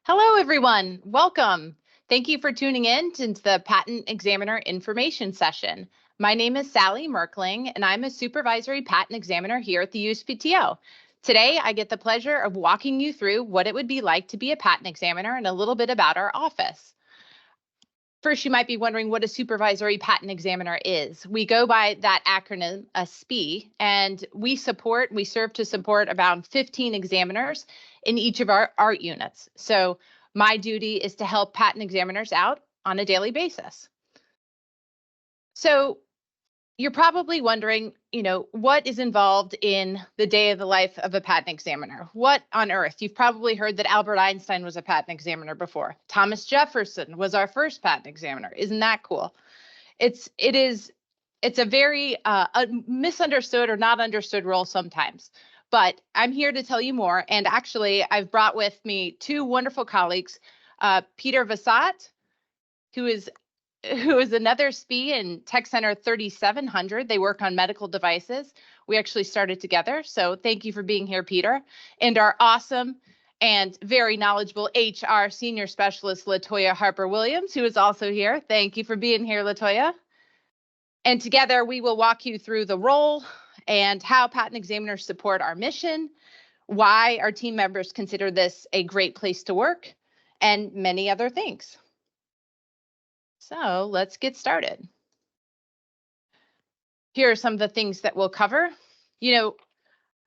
Hello, everyone. Welcome. Thank you for tuning in to the Patent Examiner Information Session. My name is Sally Merkling, and I'm a Supervisory Patent Examiner here at the USPTO. Today, I get the pleasure of walking you through what it would be like to be a patent examiner and a little bit about our office. First, you might be wondering what a supervisory patent examiner is. We go by that acronym, a SPE, and we serve to support about 15 examiners in each of our art units. So my duty is to help patent examiners out on a daily basis. So you're probably wondering, what is involved in the day of the life of a patent examiner? What on earth? You've probably heard that Albert Einstein was a patent examiner before. Thomas Jefferson was our first patent examiner. Isn't that cool? It's a very misunderstood or not understood role sometimes. But I'm here to tell you more. And actually, I've brought with me two wonderful colleagues, Peter Vassat, who is another SPE in Tech Center 3700. They work on medical devices. We actually started together. So thank you for being here, Peter. And our awesome and very knowledgeable HR senior specialist, Latoya Harper-Williams, who is also here. Thank you for being here, Latoya. And together we will walk you through the role and how patent examiners support our mission, why our team members consider this a great place to work, and many other things. So let's get started. Here are some of the things that we'll cover.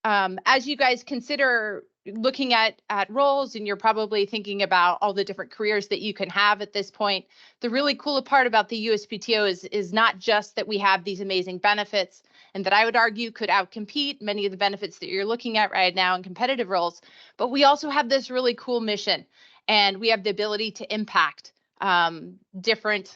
As you guys consider looking at roles, and you're probably thinking about all the different careers that you can have at this point, the really cool part about the USPTO is not just that we have these amazing benefits, and that I would argue could outcompete many of the benefits that you're looking at right now in competitive roles, but we also have this really cool mission, and we have the ability to impact the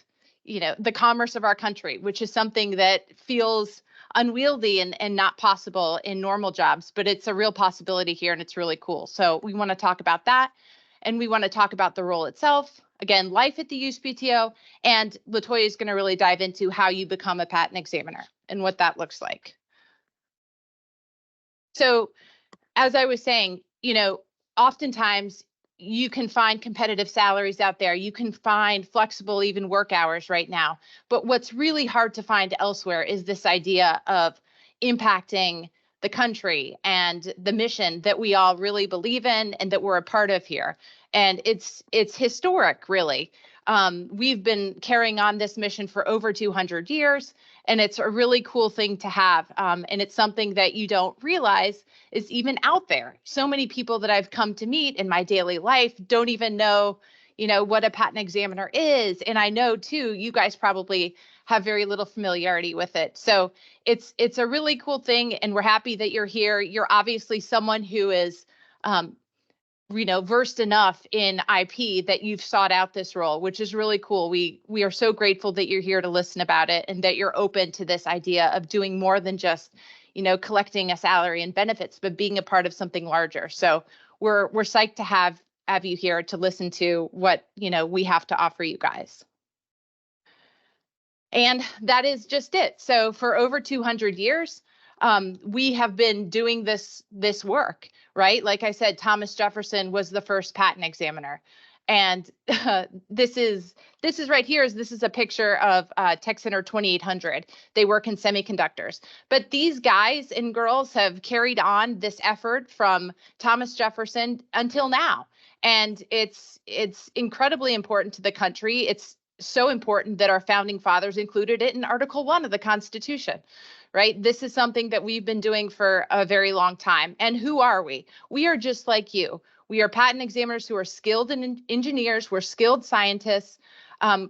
commerce of our country, which is something that feels unwieldy and not possible in normal jobs, but it's a real possibility here, and it's really cool. So we want to talk about that, and we want to talk about the role itself. Again, life at the USPTO, and Latoya is going to really dive into how you become a patent examiner and what that looks like. So as I was saying, oftentimes you can find competitive salaries out there. You can find flexible, even work hours right now. But what's really hard to find elsewhere is this idea of impacting the country and the mission that we all really believe in and that we're a part of here. And it's historic, really. We've been carrying on this mission for over 200 years, and it's a really cool thing to have. And it's something that you don't realize is even out there. So many people that I've come to meet in my daily life don't even know, what a patent examiner is. And I know too, you guys probably have very little familiarity with it. So it's a really cool thing, and we're happy that you're here. You're obviously someone who is versed enough in IP that you've sought out this role, which is really cool. We are so grateful that you're here to listen about it, and that you're open to this idea of doing more than just, collecting a salary and benefits, but being a part of something larger. So we're psyched to have you here to listen to what, we have to offer you guys. And that is just it. So for over 200 years, we have been doing this work, right? Like I said, Thomas Jefferson was the first patent examiner. And this is right here. This is a picture of Tech Center 2800. They work in semiconductors. But these guys and girls have carried on this effort from Thomas Jefferson until now. And it's incredibly important to the country. It's so important that our founding fathers included it in Article 1 of the Constitution, right? This is something that we've been doing for a very long time. And who are we? We are just like you. We are patent examiners who are skilled engineers. We're skilled scientists.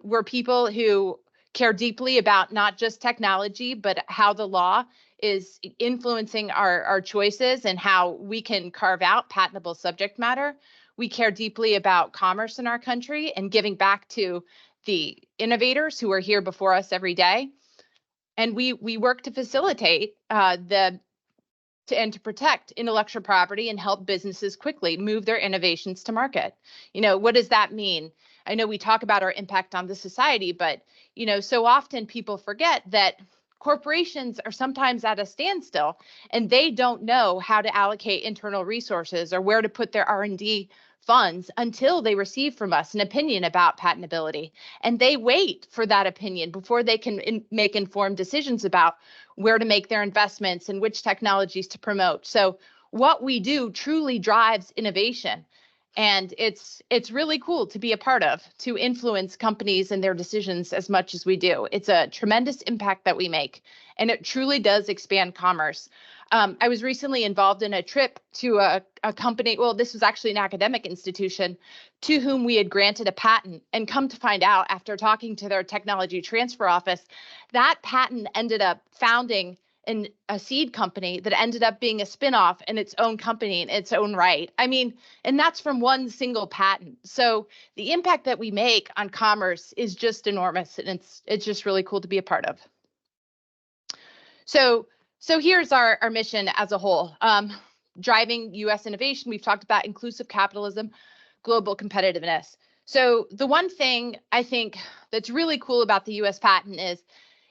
We're people who care deeply about not just technology, but how the law is influencing our choices and how we can carve out patentable subject matter. We care deeply about commerce in our country and giving back to the innovators who are here before us every day. And we work to facilitate and to protect intellectual property and help businesses quickly move their innovations to market. What does that mean? I know we talk about our impact on the society, but, so often people forget that corporations are sometimes at a standstill, and they don't know how to allocate internal resources or where to put their R&D funds until they receive from us an opinion about patentability. And they wait for that opinion before they can make informed decisions about where to make their investments and which technologies to promote. So what we do truly drives innovation. And it's really cool to be a part of, to influence companies and their decisions as much as we do. It's a tremendous impact that we make, and it truly does expand commerce. I was recently involved in a trip to a company. Well, this was actually an academic institution to whom we had granted a patent, and come to find out after talking to their technology transfer office, that patent ended up founding a seed company that ended up being a spinoff in its own company in its own right. I mean, and that's from one single patent. So the impact that we make on commerce is just enormous, and it's just really cool to be a part of. So here's our mission as a whole. Driving U.S. innovation. We've talked about inclusive capitalism, global competitiveness. So the one thing I think that's really cool about the U.S. patent is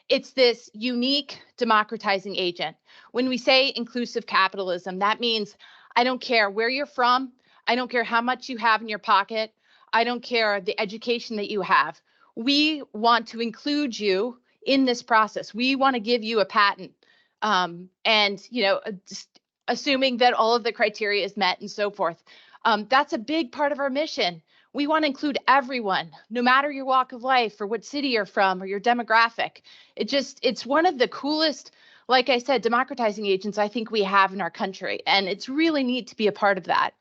it's this unique democratizing agent. When we say inclusive capitalism, that means I don't care where you're from. I don't care how much you have in your pocket. I don't care the education that you have. We want to include you in this process. We want to give you a patent. And, assuming that all of the criteria is met and so forth. That's a big part of our mission. We want to include everyone, no matter your walk of life or what city you're from or your demographic. It's one of the coolest, like I said, democratizing agents I think we have in our country. And it's really neat to be a part of that.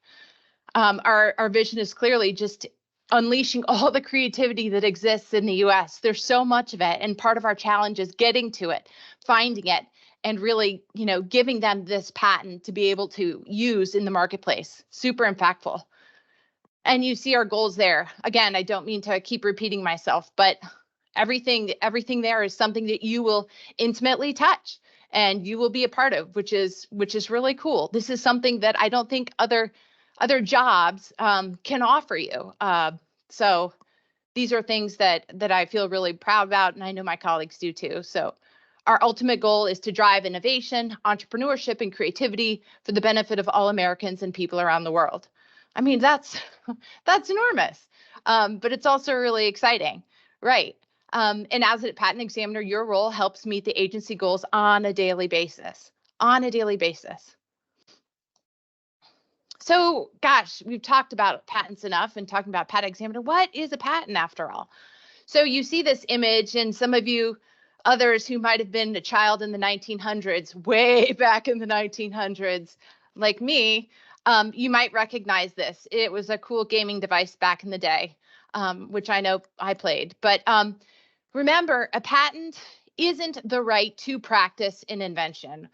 Our vision is clearly just unleashing all the creativity that exists in the US. There's so much of it. And part of our challenge is getting to it, finding it, and really, giving them this patent to be able to use in the marketplace. Super impactful. And you see our goals there. Again, I don't mean to keep repeating myself, but everything there is something that you will intimately touch and you will be a part of, which is really cool. This is something that I don't think other jobs can offer you. So these are things that I feel really proud about, and I know my colleagues do too. So our ultimate goal is to drive innovation, entrepreneurship, and creativity for the benefit of all Americans and people around the world. I mean, that's enormous, but it's also really exciting, right? And as a patent examiner, your role helps meet the agency goals on a daily basis. So, gosh, we've talked about patents enough and talking about patent examiner. What is a patent after all? So you see this image, and some of you others who might have been a child in the 1900s, way back in the 1900s, like me, you might recognize this. It was a cool gaming device back in the day, which I know I played. But remember, a patent isn't the right to practice an invention.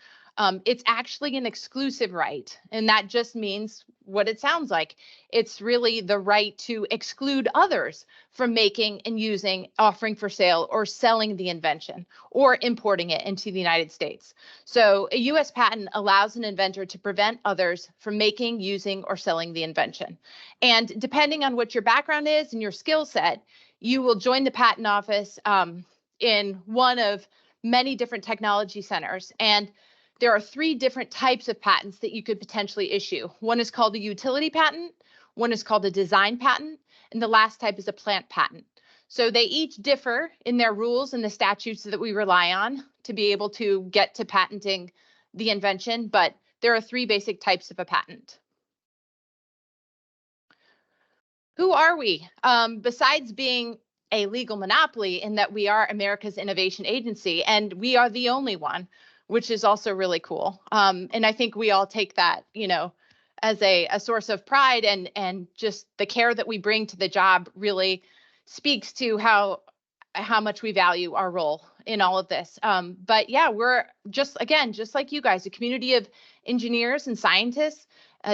It's actually an exclusive right, and that just means what it sounds like. It's really the right to exclude others from making and using, offering for sale, or selling the invention, or importing it into the United States. So a U.S. patent allows an inventor to prevent others from making, using, or selling the invention. And depending on what your background is and your skill set, you will join the patent office in one of many different technology centers. And there are 3 different types of patents that you could potentially issue. One is called a utility patent, one is called a design patent, and the last type is a plant patent. So they each differ in their rules and the statutes that we rely on to be able to get to patenting the invention, but there are 3 basic types of a patent. Who are we? Besides being a legal monopoly in that we are America's innovation agency, and we are the only one, which is also really cool. And I think we all take that, as a source of pride, and just the care that we bring to the job really speaks to how much we value our role in all of this. But yeah, we're just like you guys, a community of engineers and scientists,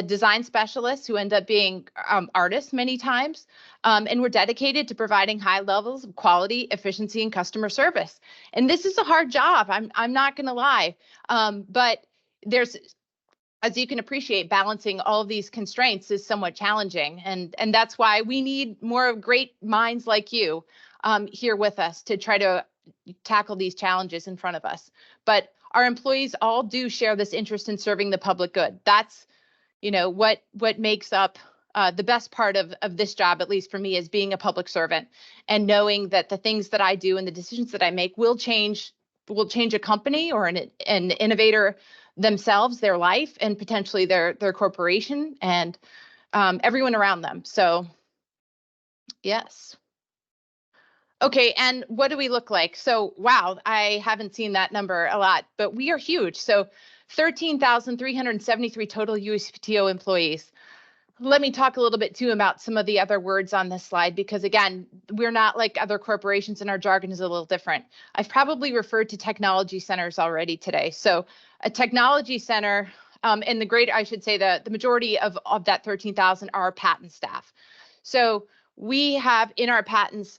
design specialists who end up being artists many times. And we're dedicated to providing high levels of quality, efficiency, and customer service. And this is a hard job. I'm not going to lie. But there's, as you can appreciate, balancing all of these constraints is somewhat challenging. And that's why we need more great minds like you here with us to try to tackle these challenges in front of us. But our employees all do share this interest in serving the public good. That's what makes up the best part of this job, at least for me, is being a public servant and knowing that the things that I do and the decisions that I make will change a company or an innovator themselves, their life, and potentially their corporation and everyone around them. So yes. Okay, and what do we look like? So, wow, I haven't seen that number a lot, but we are huge. So 13,373 total USPTO employees. Let me talk a little bit too about some of the other words on this slide, because again, we're not like other corporations and our jargon is a little different. I've probably referred to technology centers already today. So a technology center, and I should say the majority of that 13,000 are patent staff. So we have in our patents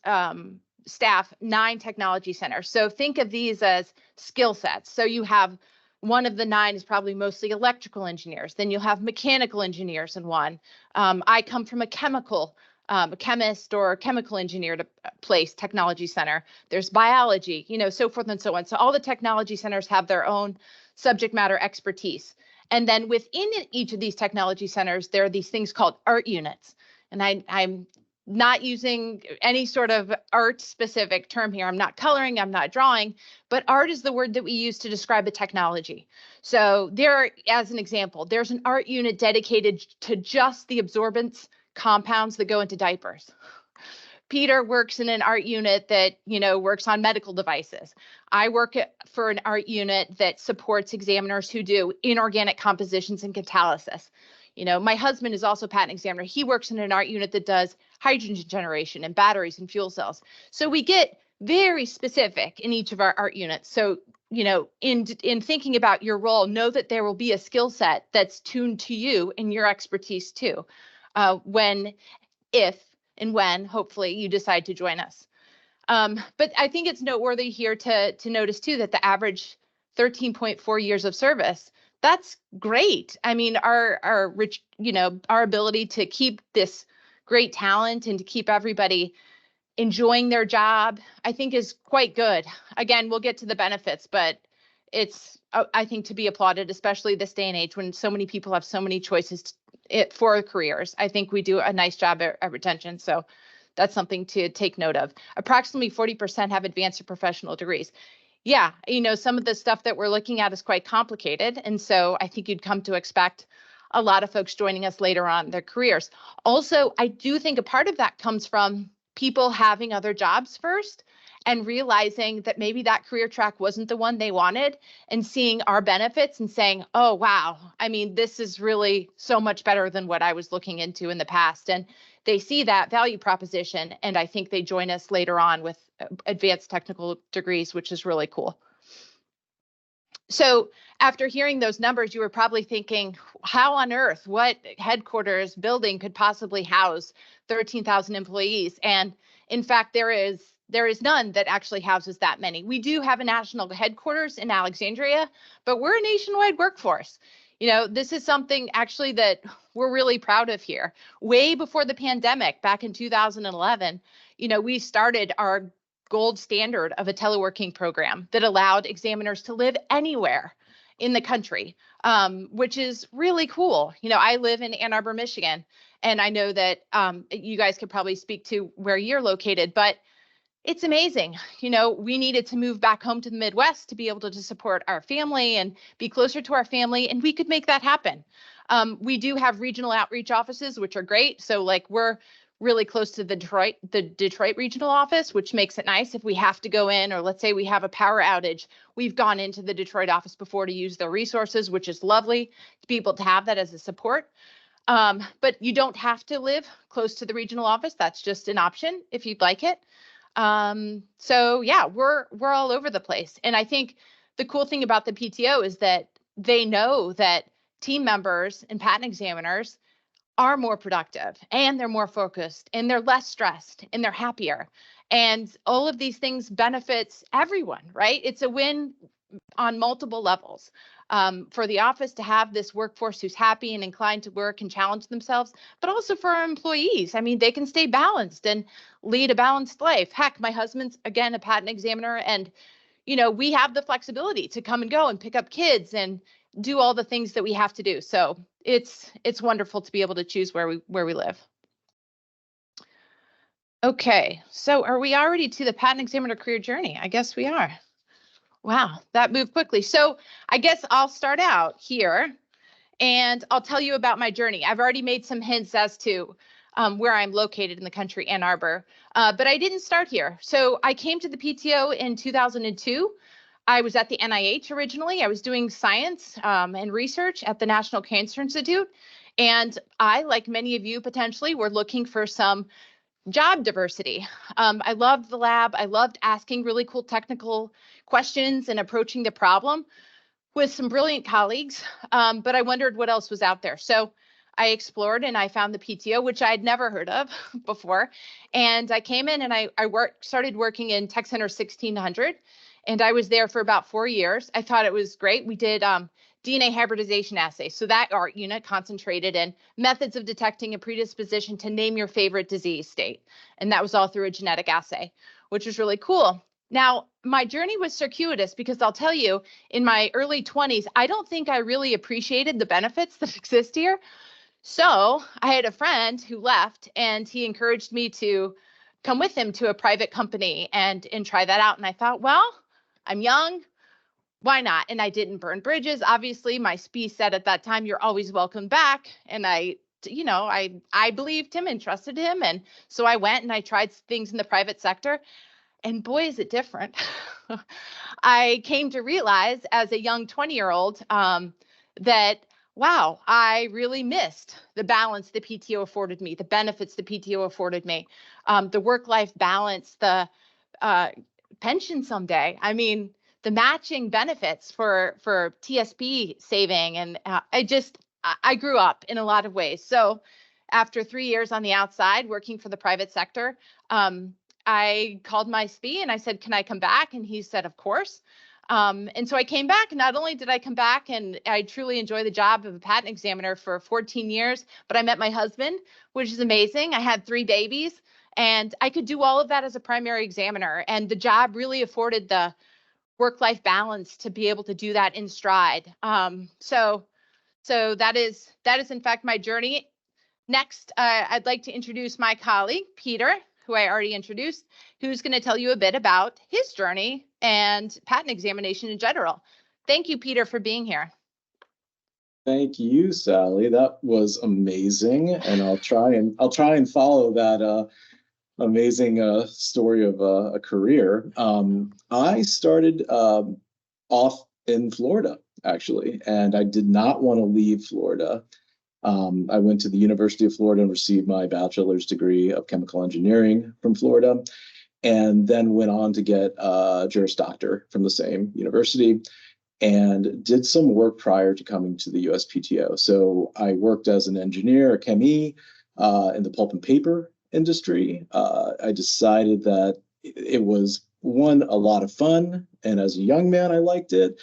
staff 9 technology centers. So think of these as skill sets. So you have one of the 9 is probably mostly electrical engineers. Then you'll have mechanical engineers in one. I come from a chemist or chemical engineer place, technology center. There's biology, so forth and so on. So all the technology centers have their own subject matter expertise. And then within each of these technology centers, there are these things called art units. And I'm not using any sort of art specific term here. I'm not coloring, I'm not drawing, but art is the word that we use to describe a technology. So as an example, there's an art unit dedicated to just the absorbance compounds that go into diapers. Peter works in an art unit that, works on medical devices. I work for an art unit that supports examiners who do inorganic compositions and catalysis. My husband is also a patent examiner. He works in an art unit that does hydrogen generation and batteries and fuel cells. So we get very specific in each of our art units. So, in thinking about your role, know that there will be a skill set that's tuned to you and your expertise too, if and when, hopefully, you decide to join us. But I think it's noteworthy here to notice too that the average 13.4 years of service, that's great. I mean, our rich, our ability to keep this great talent and to keep everybody enjoying their job, I think is quite good. Again, we'll get to the benefits, but it's, I think, to be applauded, especially this day and age when so many people have so many choices for careers. I think we do a nice job at retention. So that's something to take note of. Approximately 40% have advanced or professional degrees. Yeah, some of the stuff that we're looking at is quite complicated. And so I think you'd come to expect a lot of folks joining us later on in their careers. Also, I do think a part of that comes from people having other jobs first and realizing that maybe that career track wasn't the one they wanted and seeing our benefits and saying, oh, wow, I mean, this is really so much better than what I was looking into in the past. And they see that value proposition, and I think they join us later on with advanced technical degrees, which is really cool. So after hearing those numbers, you were probably thinking, how on earth, what headquarters building could possibly house 13,000 employees? And in fact, there is none that actually houses that many. We do have a national headquarters in Alexandria, but we're a nationwide workforce. This is something actually that we're really proud of here. Way before the pandemic, back in 2011, we started our gold standard of a teleworking program that allowed examiners to live anywhere in the country, which is really cool. I live in Ann Arbor, Michigan, and I know that you guys could probably speak to where you're located, but it's amazing. We needed to move back home to the Midwest to be able to support our family and be closer to our family, and we could make that happen. We do have regional outreach offices, which are great. So we're really close to the Detroit regional office, which makes it nice if we have to go in, or let's say we have a power outage. We've gone into the Detroit office before to use their resources, which is lovely to be able to have that as a support. But you don't have to live close to the regional office. That's just an option if you'd like it. So yeah, we're all over the place. And I think the cool thing about the PTO is that they know that team members and patent examiners are more productive and they're more focused and they're less stressed and they're happier. And all of these things benefits everyone, right? It's a win on multiple levels. For the office to have this workforce who's happy and inclined to work and challenge themselves, but also for our employees. I mean, they can stay balanced and lead a balanced life. Heck, my husband's, again, a patent examiner, and we have the flexibility to come and go and pick up kids and do all the things that we have to do. So it's wonderful to be able to choose where we live. Okay, so are we already to the patent examiner career journey? I guess we are. Wow, that moved quickly. So I guess I'll start out here and I'll tell you about my journey. I've already made some hints as to where I'm located in the country, Ann Arbor, but I didn't start here. So I came to the PTO in 2002. I was at the NIH originally. I was doing science and research at the National Cancer Institute. And I, like many of you potentially, were looking for some job diversity. I loved the lab. I loved asking really cool technical questions and approaching the problem with some brilliant colleagues, but I wondered what else was out there. So I explored and I found the PTO, which I had never heard of before. And I came in and I started working in Tech Center 1600. And I was there for about 4 years. I thought it was great. We did DNA hybridization assays. So that art unit concentrated in methods of detecting a predisposition to name your favorite disease state. And that was all through a genetic assay, which was really cool. Now, my journey was circuitous because I'll tell you, in my early 20s, I don't think I really appreciated the benefits that exist here. So I had a friend who left and he encouraged me to come with him to a private company and try that out. And I thought, well, I'm young, why not? And I didn't burn bridges. Obviously, my SPE said at that time, you're always welcome back. And I believed him and trusted him. And so I went and I tried things in the private sector. And boy, is it different. I came to realize as a young 20-year-old that, wow, I really missed the balance the PTO afforded me, the benefits the PTO afforded me, the work-life balance, the pension someday. I mean, the matching benefits for TSP saving. And I grew up in a lot of ways. So after 3 years on the outside working for the private sector, I called my SPE and I said, can I come back? And he said, of course. And so I came back. And not only did I come back and I truly enjoy the job of a patent examiner for 14 years, but I met my husband, which is amazing. I had 3 babies and I could do all of that as a primary examiner. And the job really afforded the work-life balance to be able to do that in stride. So that is in fact my journey. Next, I'd like to introduce my colleague, Peter, who I already introduced, who's going to tell you a bit about his journey and patent examination in general. Thank you, Peter, for being here. Thank you, Sally. That was amazing, and I'll try and follow that amazing story of a career. I started off in Florida, actually, and I did not want to leave Florida. I went to the University of Florida and received my bachelor's degree of chemical engineering from Florida, and then went on to get a Juris Doctor from the same university and did some work prior to coming to the USPTO. So I worked as an engineer, a chemie, in the pulp and paper industry. I decided that it was, one, a lot of fun, and as a young man, I liked it,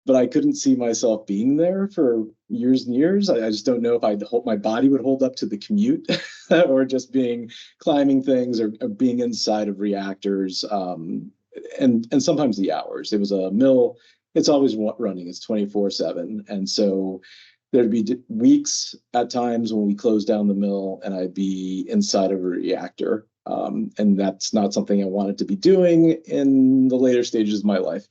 but I couldn't see myself being there for years and years. I just don't know if my body would hold up to the commute or just climbing things or being inside of reactors, and sometimes the hours. It was a mill. It's always running. It's 24/7. And so there'd be weeks at times when we closed down the mill and I'd be inside of a reactor. And that's not something I wanted to be doing in the later stages of my life.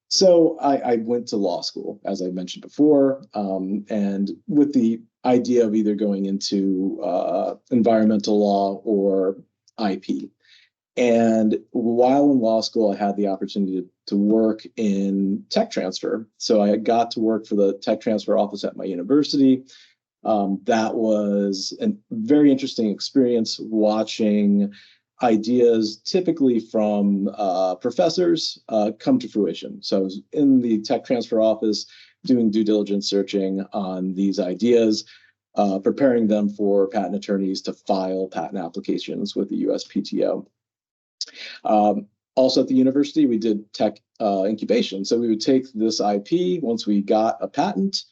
So I went to law school, as I mentioned before, and with the idea of either going into environmental law or IP. And while in law school, I had the opportunity to work in tech transfer. So I got to work for the tech transfer office at my university. That was a very interesting experience, watching ideas typically from professors come to fruition. So I was in the tech transfer office doing due diligence searching on these ideas, preparing them for patent attorneys to file patent applications with the USPTO. Also at the university, we did tech incubation. So we would take this IP once we got a patent,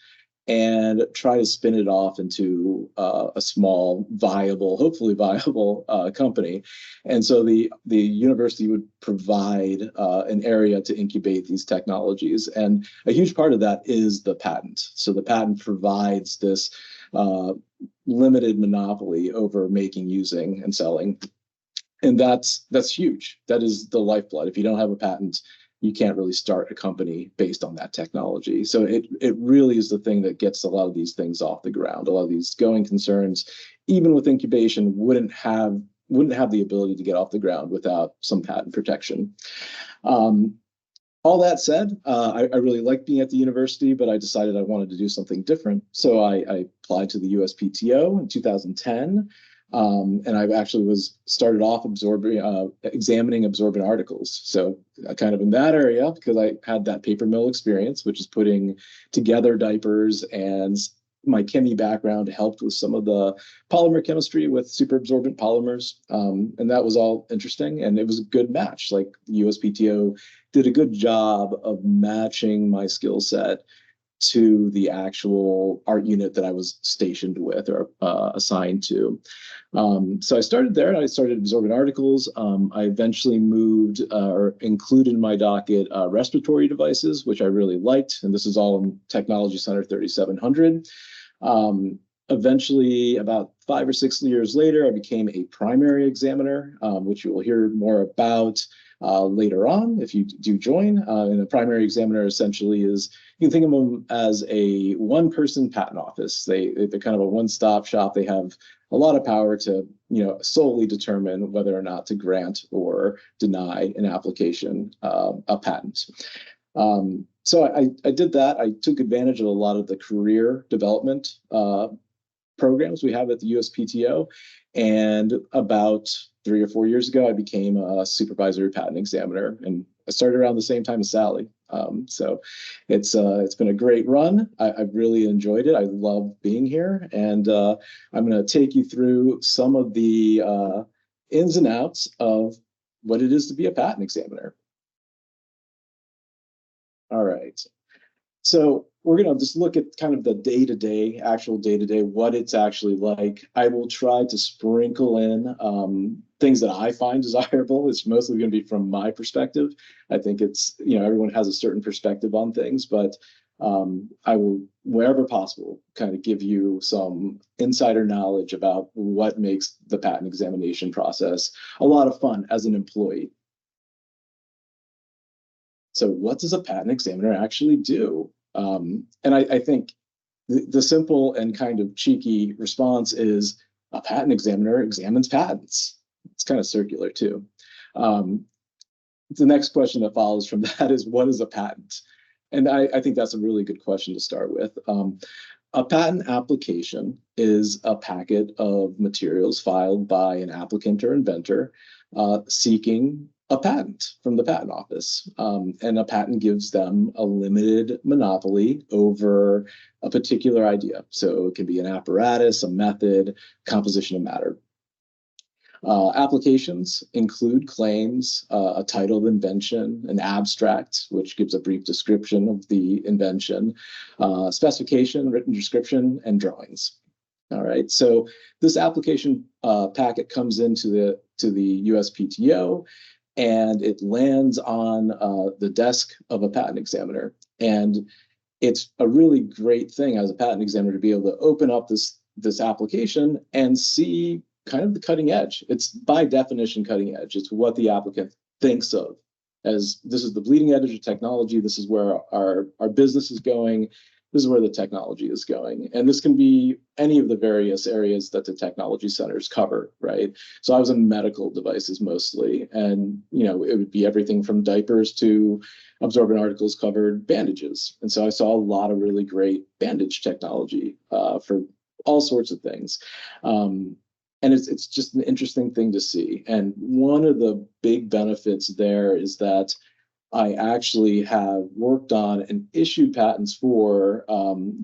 and try to spin it off into a small, viable, hopefully viable company. And so the university would provide an area to incubate these technologies. And a huge part of that is the patent. So the patent provides this limited monopoly over making, using, and selling. And that's huge. That is the lifeblood. If you don't have a patent, you can't really start a company based on that technology. So it really is the thing that gets a lot of these things off the ground. A lot of these going concerns, even with incubation, wouldn't have the ability to get off the ground without some patent protection. All that said, I really liked being at the university, but I decided I wanted to do something different. So I applied to the USPTO in 2010. And I actually started off examining absorbent articles. So kind of in that area, because I had that paper mill experience, which is putting together diapers, and my chemie background helped with some of the polymer chemistry with superabsorbent polymers. And that was all interesting. And it was a good match. Like the USPTO did a good job of matching my skill set to the actual art unit that I was stationed with or assigned to. So I started there and I started absorbent articles. I eventually moved or included in my docket respiratory devices, which I really liked. And this is all in Technology Center 3700. Eventually, about 5 or 6 years later, I became a primary examiner, which you will hear more about later on if you do join. And a primary examiner essentially is, you can think of them as a one-person patent office. They're kind of a one-stop shop. They have a lot of power to, solely determine whether or not to grant or deny an application, a patent. So I did that. I took advantage of a lot of the career development programs we have at the USPTO. And about 3 or 4 years ago, I became a supervisory patent examiner, and I started around the same time as Sally. So it's been a great run. I've really enjoyed it. I love being here, and I'm going to take you through some of the ins and outs of what it is to be a patent examiner. All right. So we're going to just look at kind of the day-to-day, actual day-to-day, what it's actually like. I will try to sprinkle in things that I find desirable. It's mostly going to be from my perspective. I think it's, everyone has a certain perspective on things, but I will, wherever possible, kind of give you some insider knowledge about what makes the patent examination process a lot of fun as an employee. So what does a patent examiner actually do? And I think the simple and kind of cheeky response is a patent examiner examines patents. It's kind of circular too. The next question that follows from that is, what is a patent? And I think that's a really good question to start with. A patent application is a packet of materials filed by an applicant or inventor seeking a patent from the patent office. And a patent gives them a limited monopoly over a particular idea. So it can be an apparatus, a method, composition of matter. Applications include claims, a title of invention, an abstract, which gives a brief description of the invention, specification, written description, and drawings. All right, so this application packet comes into the USPTO, and it lands on the desk of a patent examiner. And it's a really great thing as a patent examiner to be able to open up this application and see kind of the cutting edge. It's by definition cutting edge. It's what the applicant thinks of as, this is the bleeding edge of technology. This is where our business is going. This is where the technology is going. And this can be any of the various areas that the technology centers cover, right? So I was in medical devices mostly, and it would be everything from diapers to absorbent articles covered bandages. And so I saw a lot of really great bandage technology for all sorts of things. And it's just an interesting thing to see. And one of the big benefits there is that I actually have worked on and issued patents for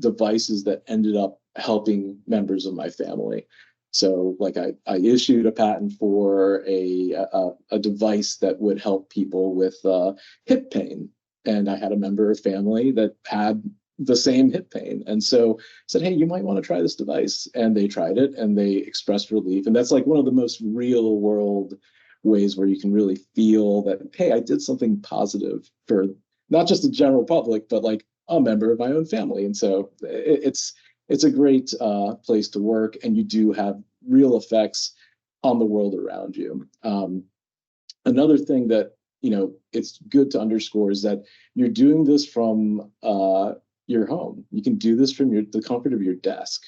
devices that ended up helping members of my family. So like I issued a patent for a device that would help people with hip pain. And I had a member of family that had the same hip pain. And so said, hey, you might want to try this device. And they tried it and they expressed relief. And that's like one of the most real world ways where you can really feel that, hey, I did something positive for not just the general public, but like a member of my own family. And so it's a great place to work, and you do have real effects on the world around you. Another thing that, you know, it's good to underscore is that you're doing this from your home. You can do this from the comfort of your desk,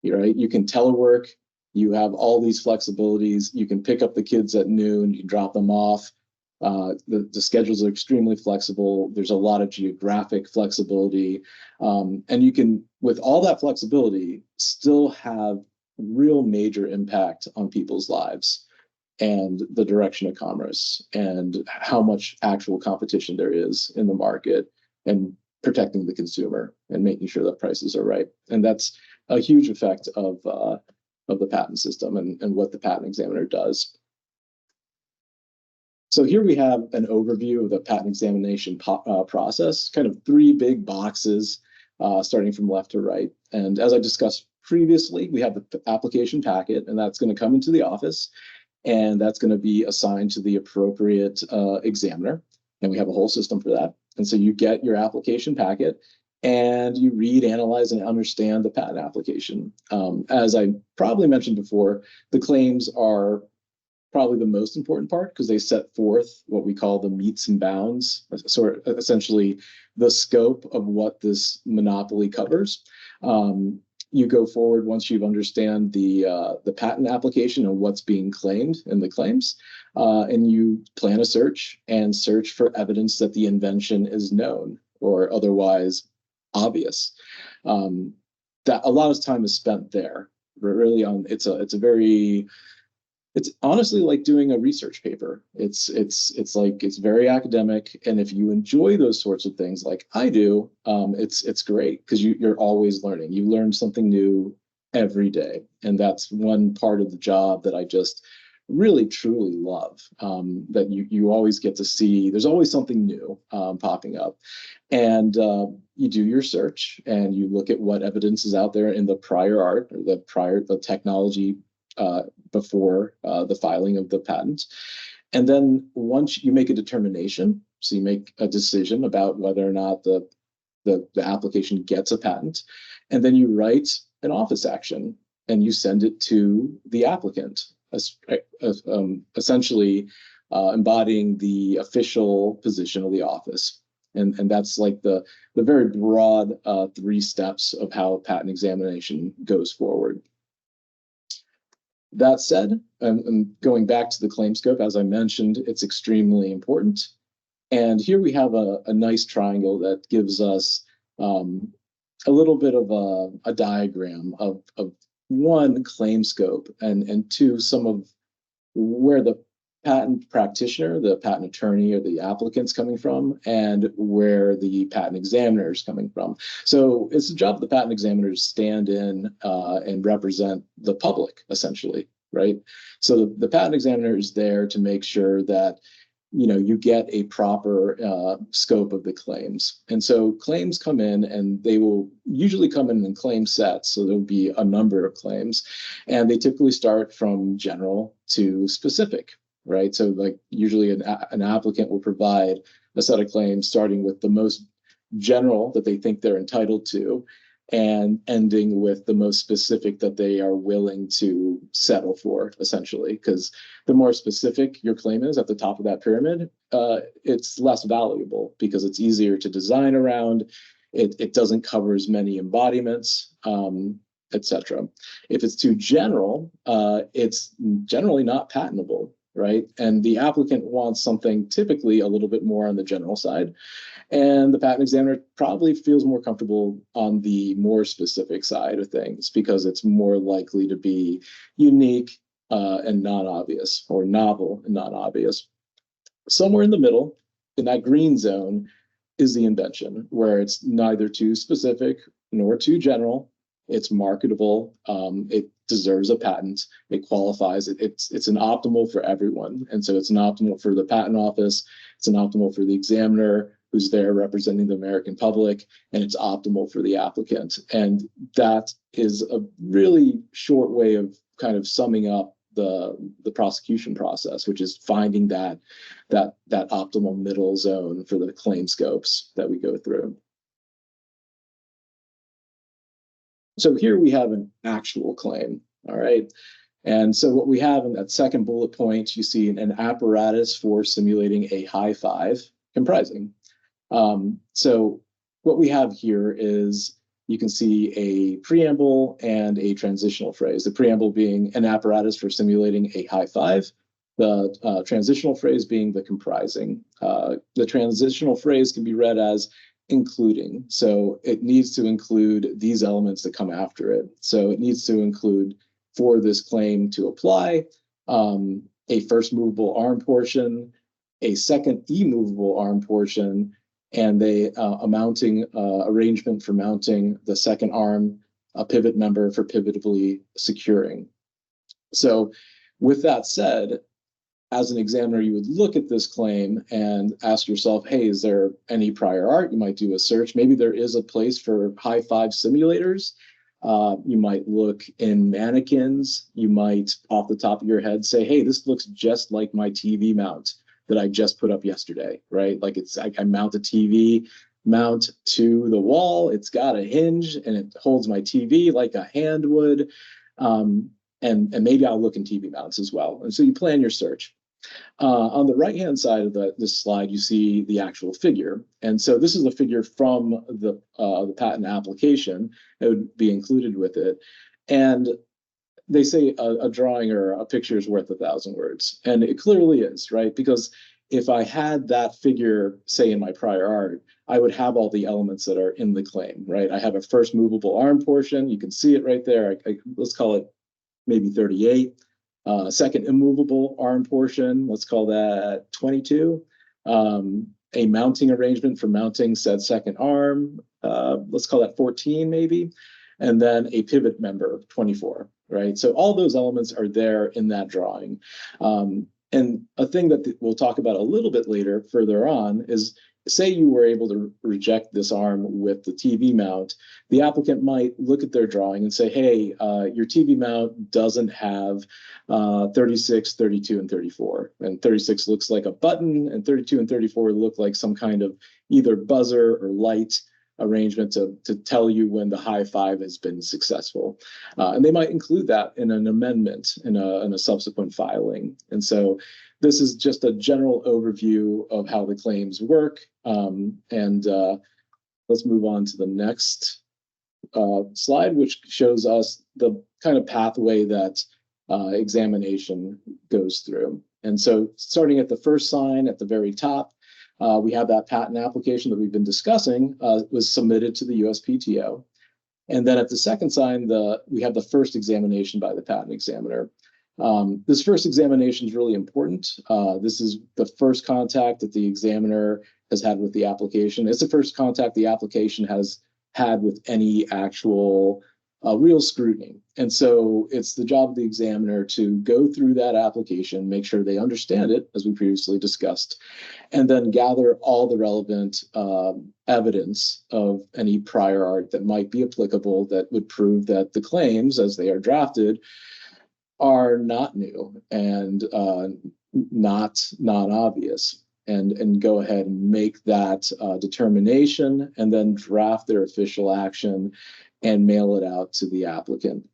right? You can telework. You have all these flexibilities. You can pick up the kids at noon. You can drop them off. The schedules are extremely flexible. There's a lot of geographic flexibility. And you can, with all that flexibility, still have real major impact on people's lives and the direction of commerce and how much actual competition there is in the market, and protecting the consumer and making sure that prices are right. And that's a huge effect of the patent system and what the patent examiner does. So here we have an overview of the patent examination process, kind of three big boxes starting from left to right. And as I discussed previously, we have the application packet, and that's going to come into the office, and that's going to be assigned to the appropriate examiner. And we have a whole system for that. And so you get your application packet and you read, analyze, and understand the patent application. As I probably mentioned before, the claims are probably the most important part because they set forth what we call the metes and bounds, sort of essentially the scope of what this monopoly covers. You go forward once you understand the patent application and what's being claimed in the claims, and you plan a search and search for evidence that the invention is known or otherwise obvious. That a lot of time is spent there. Really, it's honestly like doing a research paper. It's very academic, and if you enjoy those sorts of things like I do, it's great because you're always learning. You learn something new every day, and that's one part of the job that I just really truly love. That you always get to see. There's always something new popping up, and you do your search and you look at what evidence is out there in the prior art or the technology before the filing of the patent. And then once you make a determination, so you make a decision about whether or not the application gets a patent, and then you write an office action and you send it to the applicant, essentially embodying the official position of the office. And that's like the very broad three steps of how patent examination goes forward. That said, and going back to the claim scope, as I mentioned, it's extremely important. And here we have a nice triangle that gives us a little bit of a diagram of one, claim scope, and two, some of where the patent practitioner, the patent attorney, or the applicant's coming from, and where the patent examiner is coming from. So it's the job of the patent examiner to stand in and represent the public, essentially, right? So the patent examiner is there to make sure that you get a proper scope of the claims. And so claims come in, and they will usually come in claim sets. So there'll be a number of claims, and they typically start from general to specific. Right. So like usually an applicant will provide a set of claims starting with the most general that they think they're entitled to and ending with the most specific that they are willing to settle for, essentially. Because the more specific your claim is at the top of that pyramid, it's less valuable because it's easier to design around. It doesn't cover as many embodiments, etc. If it's too general, it's generally not patentable. Right. And the applicant wants something typically a little bit more on the general side. And the patent examiner probably feels more comfortable on the more specific side of things because it's more likely to be unique and non-obvious, or novel and non-obvious. Somewhere in the middle, in that green zone, is the invention, where it's neither too specific nor too general. It's marketable. It deserves a patent. It qualifies. It's an optimal for everyone. And so it's an optimal for the patent office. It's an optimal for the examiner. who's there representing the American public, and it's optimal for the applicant. And that is a really short way of kind of summing up the prosecution process, which is finding that optimal middle zone for the claim scopes that we go through. So here we have an actual claim, all right? And so what we have in that second bullet point, you see an apparatus for simulating a high five comprising. So what we have here is you can see a preamble and a transitional phrase. The preamble being an apparatus for simulating a high five, the transitional phrase being the comprising. The transitional phrase can be read as including. So it needs to include these elements that come after it. So it needs to include, for this claim to apply, a first movable arm portion, a second immovable arm portion, and a mounting arrangement for mounting the second arm, a pivot member for pivotably securing. So with that said, as an examiner, you would look at this claim and ask yourself, hey, is there any prior art? You might do a search. Maybe there is a place for high five simulators. You might look in mannequins. You might, off the top of your head, say, hey, this looks just like my TV mount that I just put up yesterday, right? Like I mount a TV mount to the wall. It's got a hinge and it holds my TV like a hand would. And maybe I'll look in TV mounts as well. And so you plan your search. On the right-hand side of this slide, you see the actual figure. And so this is a figure from the patent application that would be included with it. And they say a drawing or a picture is worth 1,000 words. And it clearly is, right? Because if I had that figure, say, in my prior art, I would have all the elements that are in the claim, right? I have a first movable arm portion. You can see it right there. Let's call it maybe 38. Second immovable arm portion, let's call that 22. A mounting arrangement for mounting said second arm, let's call that 14 maybe. And then a pivot member, 24, right? So all those elements are there in that drawing. And a thing that we'll talk about a little bit later, further on, is say you were able to reject this arm with the TV mount, the applicant might look at their drawing and say, hey, your TV mount doesn't have 36, 32, and 34. And 36 looks like a button, and 32 and 34 look like some kind of either buzzer or light arrangement to tell you when the high five has been successful. And they might include that in an amendment in a subsequent filing. And so this is just a general overview of how the claims work. Let's move on to the next slide, which shows us the kind of pathway that examination goes through. And so starting at the first sign at the very top, we have that patent application that we've been discussing was submitted to the USPTO. And then at the second sign, we have the first examination by the patent examiner. This first examination is really important. This is the first contact that the examiner has had with the application. It's the first contact the application has had with any actual real scrutiny. And so it's the job of the examiner to go through that application, make sure they understand it, as we previously discussed, and then gather all the relevant evidence of any prior art that might be applicable that would prove that the claims, as they are drafted, are not new and not obvious, and go ahead and make that determination and then draft their official action and mail it out to the applicant.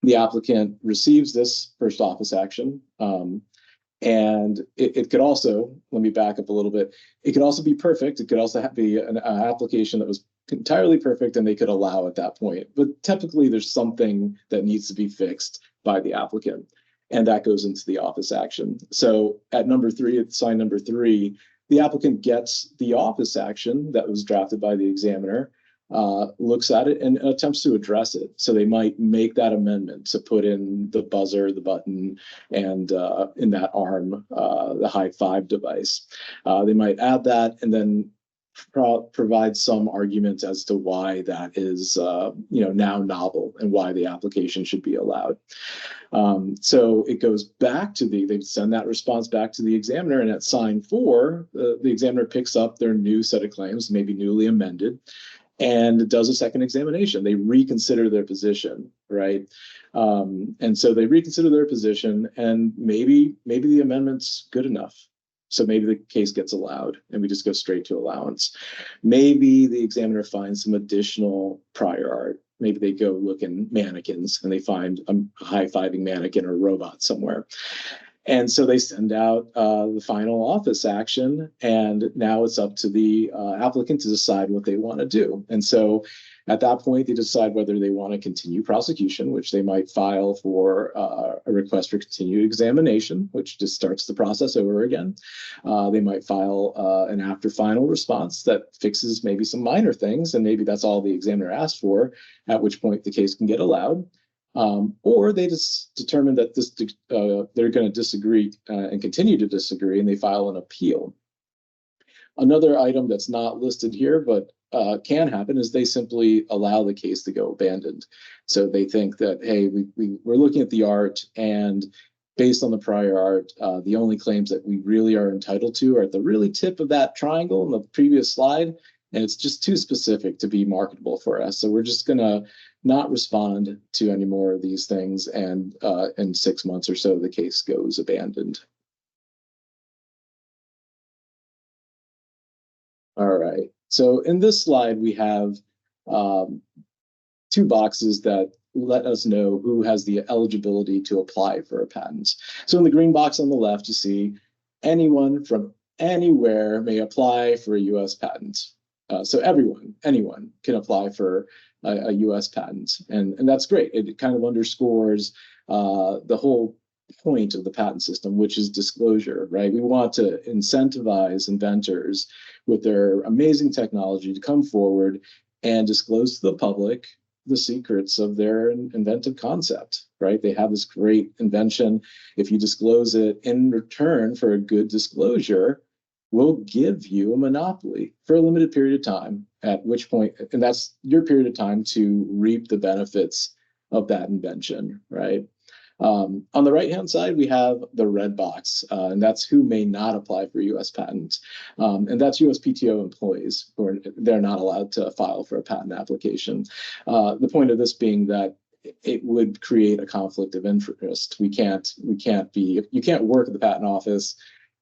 The applicant receives this first office action, and it could also, let me back up a little bit, it could also be perfect. It could also be an application that was entirely perfect and they could allow at that point. But typically there's something that needs to be fixed by the applicant, and that goes into the office action. So at number 3, at sign number 3, the applicant gets the office action that was drafted by the examiner, looks at it and attempts to address it. So they might make that amendment to put in the buzzer, the button, and in that arm, the high five device. They might add that, and then provide some argument as to why that is, now novel and why the application should be allowed. So it goes back to they send that response back to the examiner, and at sign 4, the examiner picks up their new set of claims, maybe newly amended, and does a second examination. They reconsider their position, right? And so they reconsider their position, and maybe the amendment's good enough. So maybe the case gets allowed and we just go straight to allowance. Maybe the examiner finds some additional prior art. Maybe they go look in mannequins and they find a high-fiving mannequin or a robot somewhere. And so they send out the final office action, and now it's up to the applicant to decide what they want to do. And so at that point, they decide whether they want to continue prosecution, which they might file for a request for continued examination, which just starts the process over again. They might file an after final response that fixes maybe some minor things, and maybe that's all the examiner asked for, at which point the case can get allowed. Or they just determine that they're going to disagree and continue to disagree, and they file an appeal. Another item that's not listed here, but can happen, is they simply allow the case to go abandoned. So they think that, hey, we're looking at the art, and based on the prior art, the only claims that we really are entitled to are at the really tip of that triangle in the previous slide, and it's just too specific to be marketable for us. So we're just going to not respond to any more of these things, and in 6 months or so, the case goes abandoned. All right. So in this slide, we have 2 boxes that let us know who has the eligibility to apply for a patent. So in the green box on the left, you see anyone from anywhere may apply for a U.S. patent. So anyone can apply for a U.S. patent, and that's great. It kind of underscores the whole point of the patent system, which is disclosure, right? We want to incentivize inventors with their amazing technology to come forward and disclose to the public the secrets of their inventive concept, right? They have this great invention. If you disclose it in return for a good disclosure, we'll give you a monopoly for a limited period of time, at which point, and that's your period of time to reap the benefits of that invention, right? On the right-hand side, we have the red box, and that's who may not apply for U.S. patents. And that's USPTO employees, who they're not allowed to file for a patent application. The point of this being that it would create a conflict of interest. You can't work at the patent office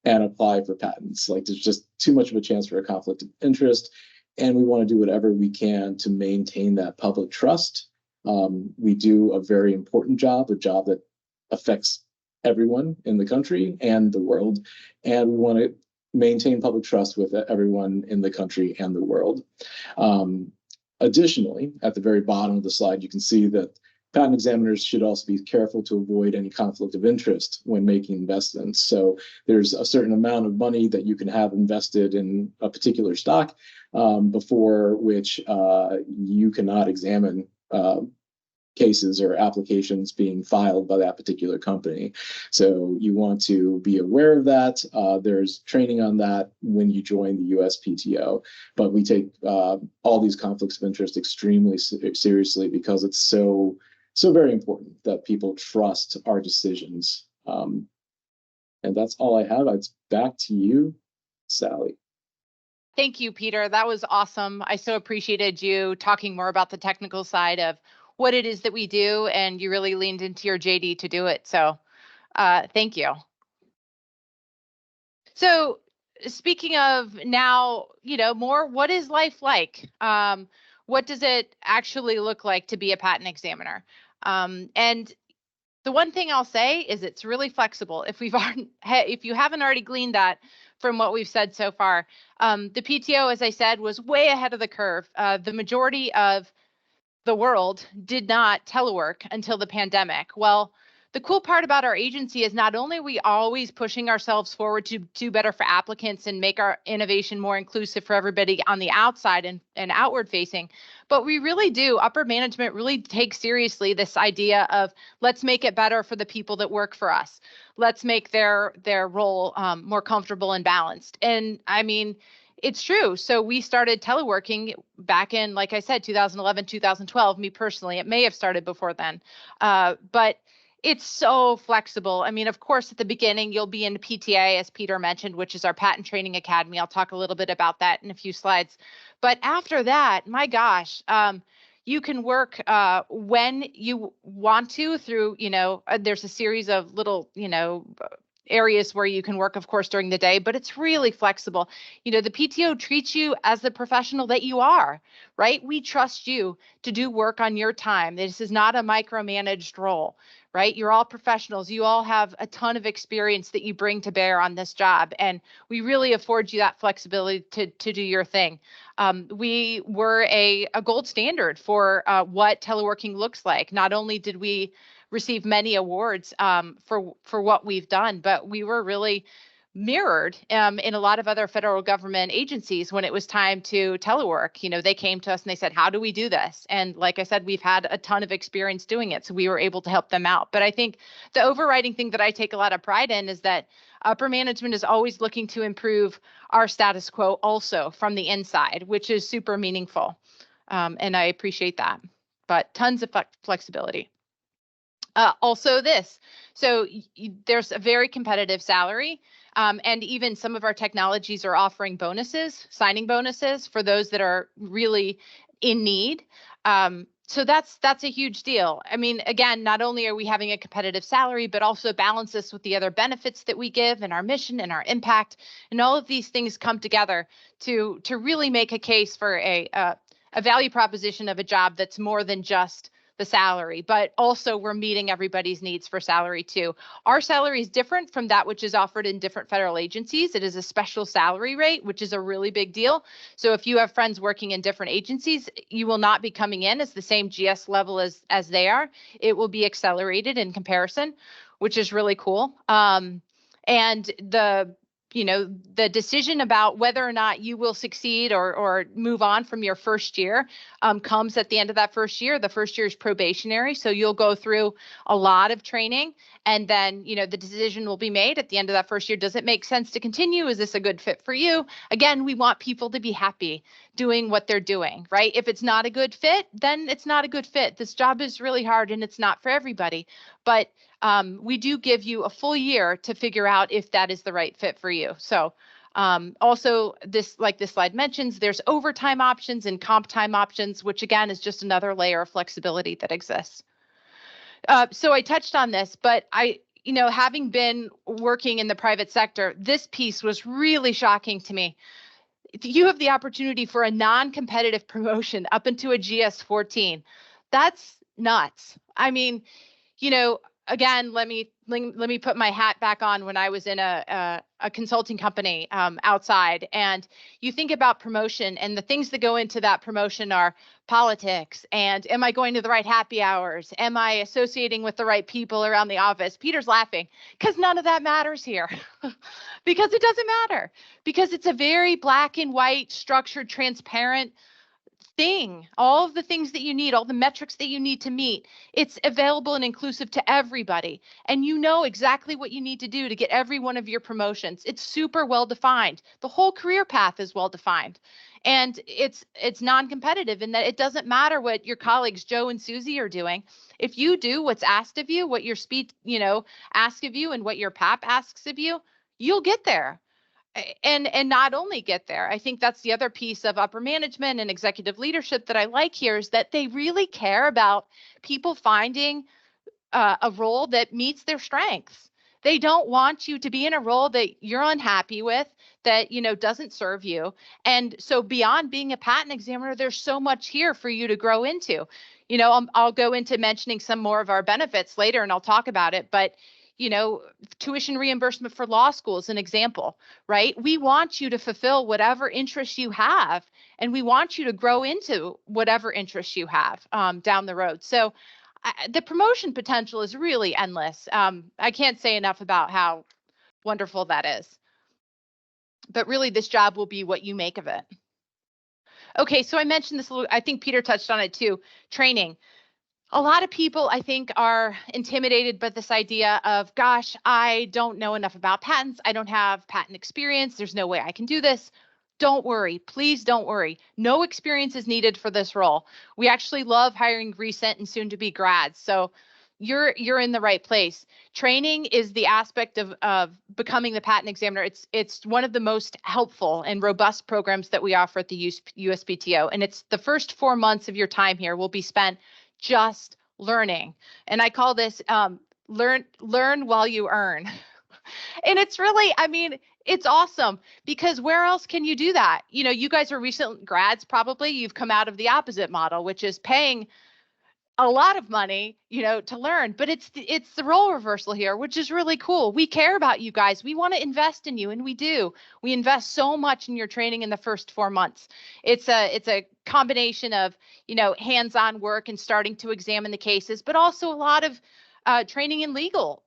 and apply for patents. Like, there's just too much of a chance for a conflict of interest. And we want to do whatever we can to maintain that public trust. We do a very important job, a job that affects everyone in the country and the world. And we want to maintain public trust with everyone in the country and the world. Additionally, at the very bottom of the slide, you can see that patent examiners should also be careful to avoid any conflict of interest when making investments. So there's a certain amount of money that you can have invested in a particular stock, before which you cannot examine cases or applications being filed by that particular company. So you want to be aware of that. There's training on that when you join the USPTO, but we take all these conflicts of interest extremely seriously, because it's so very important that people trust our decisions. And that's all I have. It's back to you, Sally. Thank you, Peter. That was awesome. I so appreciated you talking more about the technical side of what it is that we do, and you really leaned into your JD to do it. So thank you. So speaking of now, more, what is life like? What does it actually look like to be a patent examiner? And the one thing I'll say is it's really flexible. If you haven't already gleaned that from what we've said so far, the PTO, as I said, was way ahead of the curve. The majority of the world did not telework until the pandemic. Well, the cool part about our agency is not only are we always pushing ourselves forward to do better for applicants and make our innovation more inclusive for everybody on the outside and outward facing, but we really do, upper management really takes seriously this idea of, let's make it better for the people that work for us. Let's make their role more comfortable and balanced. And I mean, It's true. So we started teleworking back in, like I said, 2011, 2012. Me personally, it may have started before then, but it's so flexible. I mean, of course, at the beginning, you'll be in PTA, as Peter mentioned, which is our patent training academy. I'll talk a little bit about that in a few slides. But after that, my gosh, you can work when you want to through, there's a series of little, areas where you can work, of course, during the day, but it's really flexible. The PTO treats you as the professional that you are, right? We trust you to do work on your time. This is not a micromanaged role, right? You're all professionals. You all have a ton of experience that you bring to bear on this job. And we really afford you that flexibility to do your thing. We were a gold standard for what teleworking looks like. Not only did we receive many awards for what we've done, but we were really mirrored in a lot of other federal government agencies when it was time to telework. They came to us and they said, how do we do this? And like I said, we've had a ton of experience doing it, so we were able to help them out. But I think the overriding thing that I take a lot of pride in is that upper management is always looking to improve our status quo also from the inside, which is super meaningful. And I appreciate that, but tons of flexibility. Also this, so there's a very competitive salary, and even some of our technologies are offering bonuses, signing bonuses for those that are really in need. So that's a huge deal. I mean, again, not only are we having a competitive salary, but also balance this with the other benefits that we give and our mission and our impact, and all of these things come together to really make a case for a value proposition of a job that's more than just the salary, but also we're meeting everybody's needs for salary too. Our salary is different from that which is offered in different federal agencies. It is a special salary rate, which is a really big deal. So if you have friends working in different agencies, you will not be coming in as the same GS level as they are. It will be accelerated in comparison, which is really cool. And the decision about whether or not you will succeed or move on from your first year comes at the end of that first year. The first year is probationary, so you'll go through a lot of training, and then the decision will be made at the end of that first year. Does it make sense to continue? Is this a good fit for you? Again, we want people to be happy doing what they're doing, right? If it's not a good fit, then it's not a good fit. This job is really hard and it's not for everybody, but we do give you a full year to figure out if that is the right fit for you. So also this, like this slide mentions, there's overtime options and comp time options, which again is just another layer of flexibility that exists. So I touched on this, but having been working in the private sector, this piece was really shocking to me. You have the opportunity for a non-competitive promotion up into a GS 14. That's nuts. I mean, again, let me put my hat back on when I was in a consulting company outside, and you think about promotion, and the things that go into that promotion are politics, and am I going to the right happy hours? Am I associating with the right people around the office? Peter's laughing because none of that matters here because it doesn't matter, because it's a very black and white, structured, transparent thing. All of the things that you need, all the metrics that you need to meet, it's available and inclusive to everybody. And you know exactly what you need to do to get every one of your promotions. It's super well defined. The whole career path is well defined. And it's non-competitive in that it doesn't matter what your colleagues Joe and Susie are doing. If you do what's asked of you, what your speed, asks of you, and what your PAP asks of you, you'll get there. And not only get there, I think that's the other piece of upper management and executive leadership that I like here, is that they really care about people finding a role that meets their strengths. They don't want you to be in a role that you're unhappy with, that doesn't serve you. And so beyond being a patent examiner, there's so much here for you to grow into. I'll go into mentioning some more of our benefits later, and I'll talk about it, but tuition reimbursement for law school is an example, right? We want you to fulfill whatever interests you have, and we want you to grow into whatever interests you have down the road. So the promotion potential is really endless. I can't say enough about how wonderful that is. But really, this job will be what you make of it. Okay, so I mentioned this, I think Peter touched on it too, training. A lot of people, I think, are intimidated by this idea of, gosh, I don't know enough about patents. I don't have patent experience. There's no way I can do this. don't worry. Please don't worry. No experience is needed for this role. We actually love hiring recent and soon to be grads. So you're in the right place. Training is the aspect of becoming the patent examiner. It's one of the most helpful and robust programs that we offer at the USPTO. And it's the first 4 months of your time here will be spent just learning. And I call this learn while you earn. And it's really, I mean, it's awesome because where else can you do that? You know, you guys are recent grads, probably. You've come out of the opposite model, which is paying a lot of money, you know, to learn, but it's the role reversal here, which is really cool. We care about you guys. We want to invest in you, and we do. We invest so much in your training in the first 4 months. It's a combination of, you know, hands-on work and starting to examine the cases, but also a lot of training in legal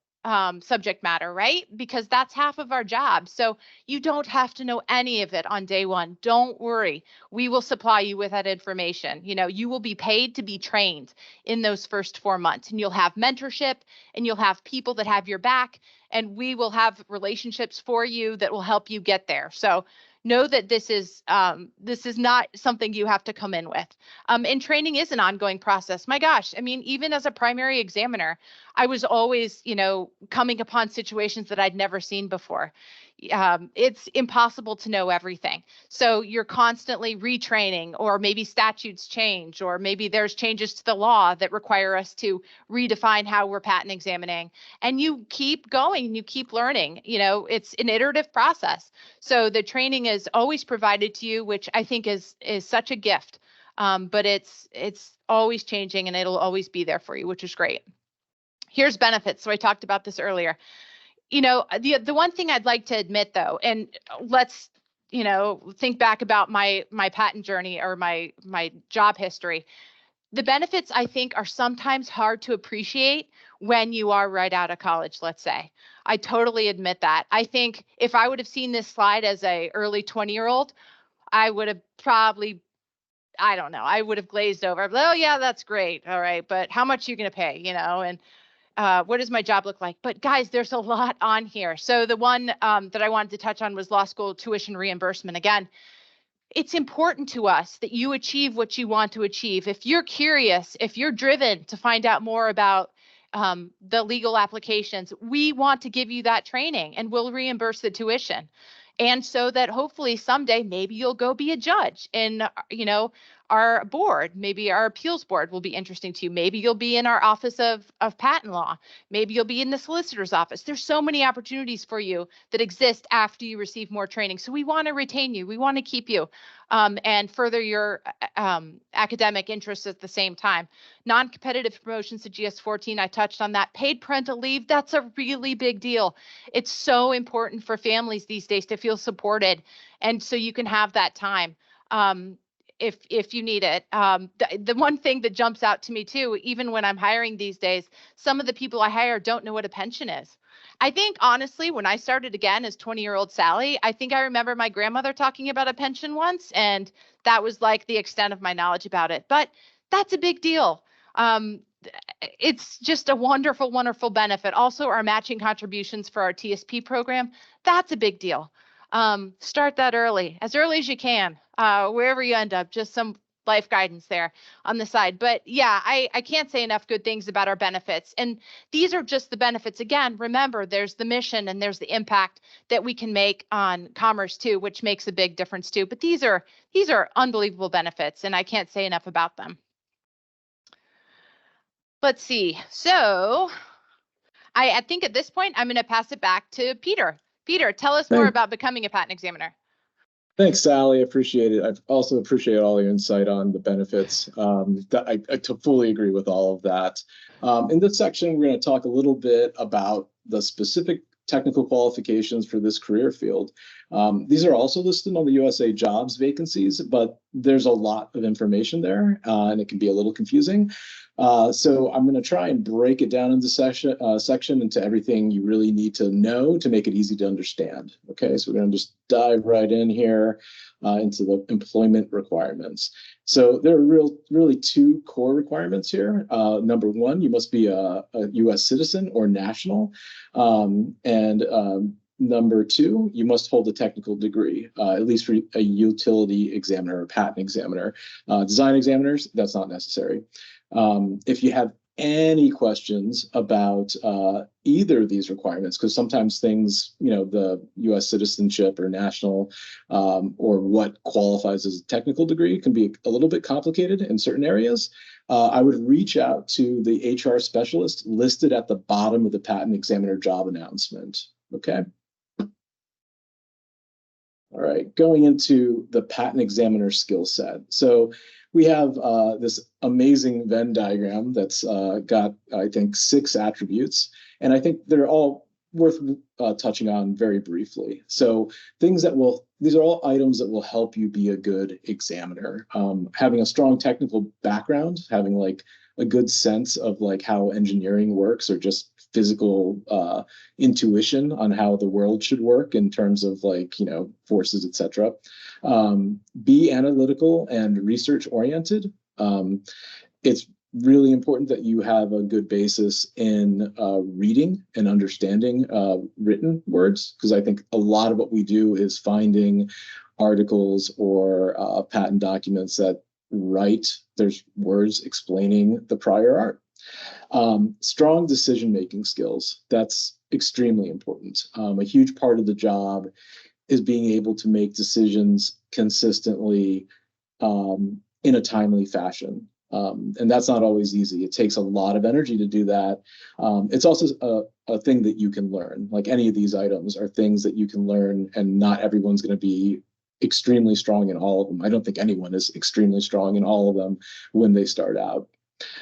subject matter, right? Because that's half of our job. So you don't have to know any of it on day one. Don't worry. We will supply you with that information. You know, you will be paid to be trained in those first 4 months, and you'll have mentorship, and you'll have people that have your back, and we will have relationships for you that will help you get there. So know that this is not something you have to come in with. And training is an ongoing process. My gosh, I mean, even as a primary examiner, I was always, you know, coming upon situations that I'd never seen before. It's impossible to know everything. So you're constantly retraining, or maybe statutes change, or maybe there's changes to the law that require us to redefine how we're patent examining. And you keep going and you keep learning. You know, it's an iterative process. So the training is always provided to you, which I think is such a gift. But it's always changing, and it'll always be there for you, which is great. Here's benefits. So I talked about this earlier. You know, the one thing I'd like to admit, though, and let's, you know, think back about my patent journey or my job history. The benefits, I think, are sometimes hard to appreciate when you are right out of college, let's say. I totally admit that. I think if I would have seen this slide as a early 20-year-old, I would have probably, I don't know, I would have glazed over. Oh, yeah, that's great. All right. But how much are you going to pay, you know? And what does my job look like? But guys, there's a lot on here. So the one that I wanted to touch on was law school tuition reimbursement. Again, it's important to us that you achieve what you want to achieve. If you're curious, if you're driven to find out more about the legal applications, we want to give you that training, and we'll reimburse the tuition. And so that hopefully someday maybe you'll go be a judge in, you know, our board. Maybe our appeals board will be interesting to you. Maybe you'll be in our office of patent law. Maybe you'll be in the solicitor's office. There's so many opportunities for you that exist after you receive more training. So we want to retain you. We want to keep you and further your academic interests at the same time. Non-competitive promotions to GS-14, I touched on that. Paid parental leave, that's a really big deal. It's so important for families these days to feel supported, and so you can have that time if you need it. The one thing that jumps out to me too, even when I'm hiring these days, some of the people I hire don't know what a pension is. I think honestly, when I started again as 20-year-old Sally, I think I remember my grandmother talking about a pension once, and that was like the extent of my knowledge about it. But that's a big deal. It's just a wonderful, wonderful benefit. Also, our matching contributions for our TSP program, that's a big deal. Start that early as you can, wherever you end up, just some life guidance there on the side. But yeah, I can't say enough good things about our benefits. And these are just the benefits. Again, remember, there's the mission and there's the impact that we can make on commerce too, which makes a big difference too. But these are unbelievable benefits, and I can't say enough about them. Let's see. So I think at this point, I'm going to pass it back to Peter. Peter, tell us more about becoming a patent examiner. Thanks, Sally. I appreciate it. I also appreciate all your insight on the benefits. I fully agree with all of that. In this section, we're going to talk a little bit about the specific technical qualifications for this career field. These are also listed on the USA Jobs vacancies, but there's a lot of information there, and it can be a little confusing. So I'm going to try and break it down into section into everything you really need to know to make it easy to understand. Okay, so we're going to just dive right in here into the employment requirements. So there are really two core requirements here. Number one, you must be a U.S. citizen or national, and Number two, you must hold a technical degree, at least for a utility examiner or patent examiner. Design examiners, that's not necessary. If you have any questions about either of these requirements, because sometimes things, the U.S. citizenship or national or what qualifies as a technical degree can be a little bit complicated in certain areas, I would reach out to the HR specialist listed at the bottom of the patent examiner job announcement. Okay. All right, going into the patent examiner skill set. So we have this amazing Venn diagram that's got, I think, 6 attributes, and I think they're all worth touching on very briefly. So these are all items that will help you be a good examiner. Having a strong technical background, having like a good sense of like how engineering works, or just physical intuition on how the world should work in terms of like, forces, etc. Be analytical and research oriented. It's really important that you have a good basis in reading and understanding written words, because I think a lot of what we do is finding articles or patent documents that there's words explaining the prior art. Strong decision-making skills, that's extremely important. A huge part of the job is being able to make decisions consistently in a timely fashion. And that's not always easy. It takes a lot of energy to do that. It's also a thing that you can learn. Like any of these items are things that you can learn, and not everyone's going to be extremely strong in all of them. I don't think anyone is extremely strong in all of them when they start out.